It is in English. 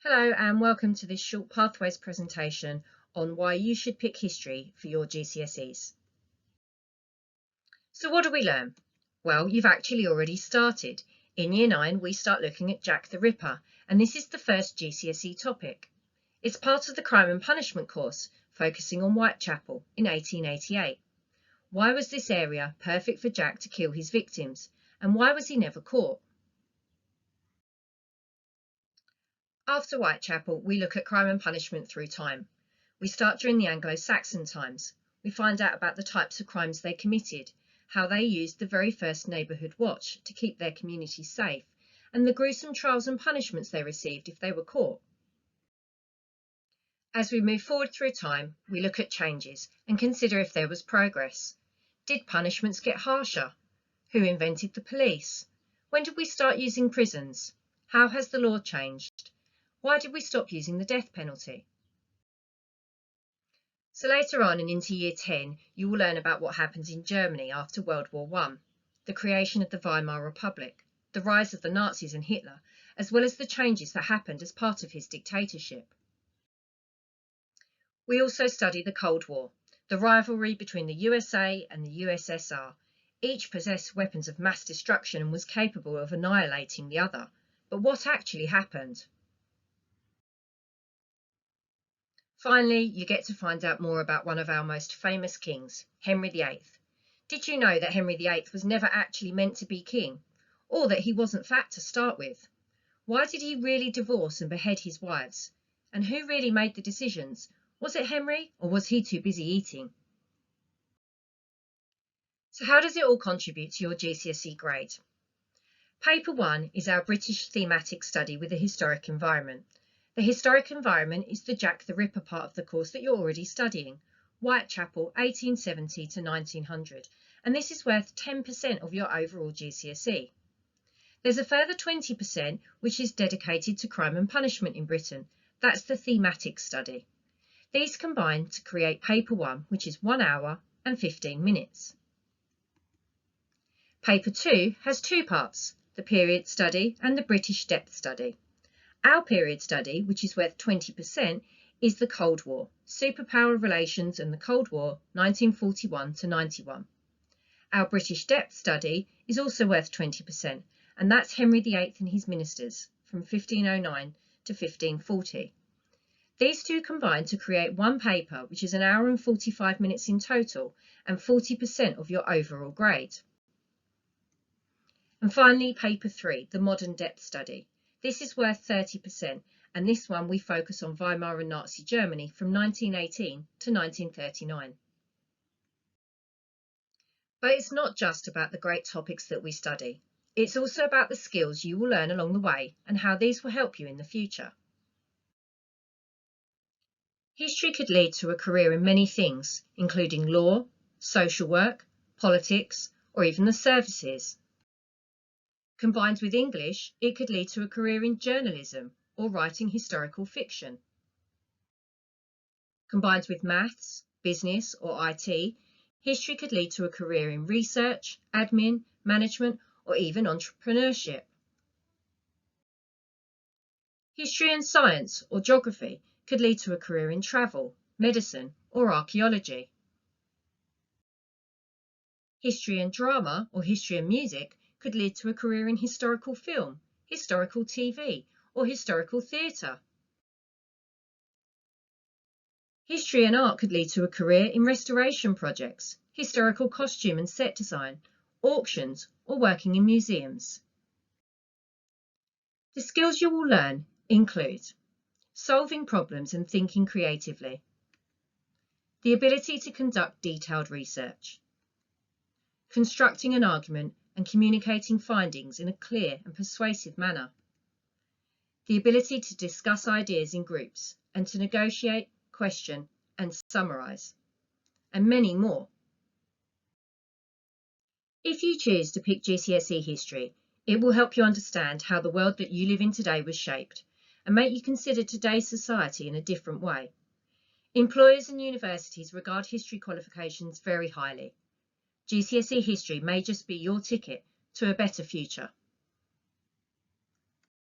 Hello and welcome to this short pathways presentation on why you should pick history for your GCSEs. So what do we learn? Well, you've actually already started. In Year 9 we start looking at Jack the Ripper, and this is the first GCSE topic. It's part of the Crime and Punishment course, focusing on Whitechapel in 1888. Why was this area perfect for Jack to kill his victims, and why was he never caught? After Whitechapel, we look at crime and punishment through time. We start during the Anglo-Saxon times. We find out about the types of crimes they committed, how they used the very first neighbourhood watch to keep their community safe, and the gruesome trials and punishments they received if they were caught. As we move forward through time, we look at changes and consider if there was progress. Did punishments get harsher? Who invented the police? When did we start using prisons? How has the law changed? Why did we stop using the death penalty? So later on and into Year 10, you will learn about what happened in Germany after World War I, the creation of the Weimar Republic, the rise of the Nazis and Hitler, as well as the changes that happened as part of his dictatorship. We also study the Cold War, the rivalry between the USA and the USSR. Each possessed weapons of mass destruction and was capable of annihilating the other. But what actually happened? Finally, you get to find out more about one of our most famous kings, Henry VIII. Did you know that Henry VIII was never actually meant to be king, or that he wasn't fat to start with? Why did he really divorce and behead his wives? And who really made the decisions? Was it Henry, or was he too busy eating? So how does it all contribute to your GCSE grade? Paper 1 is our British thematic study with a historic environment. The historic environment is the Jack the Ripper part of the course that you're already studying, Whitechapel 1870 to 1900, and this is worth 10% of your overall GCSE. There's a further 20% which is dedicated to crime and punishment in Britain. That's the thematic study. These combine to create Paper 1, which is 1 hour and 15 minutes. Paper 2 has two parts, the period study and the British depth study. Our period study, which is worth 20%, is the Cold War, superpower relations and the Cold War, 1941 to 91. Our British depth study is also worth 20%, and that's Henry VIII and his ministers, from 1509 to 1540. These two combine to create one paper, which is 1 hour and 45 minutes in total, and 40% of your overall grade. And finally, Paper 3, the modern depth study. This is worth 30%, and this one we focus on Weimar and Nazi Germany from 1918 to 1939. But it's not just about the great topics that we study. It's also about the skills you will learn along the way and how these will help you in the future. History could lead to a career in many things, including law, social work, politics, or even the services. Combined with English, it could lead to a career in journalism or writing historical fiction. Combined with maths, business or IT, history could lead to a career in research, admin, management or even entrepreneurship. History and science or geography could lead to a career in travel, medicine or archaeology. History and drama or history and music could lead to a career in historical film, historical TV, or historical theatre. History and art could lead to a career in restoration projects, historical costume and set design, auctions, or working in museums. The skills you will learn include solving problems and thinking creatively, the ability to conduct detailed research, constructing an argument and communicating findings in a clear and persuasive manner, the ability to discuss ideas in groups and to negotiate, question and summarise, and many more. If you choose to pick GCSE history, it will help you understand how the world that you live in today was shaped and make you consider today's society in a different way. Employers and universities regard history qualifications very highly. GCSE history may just be your ticket to a better future.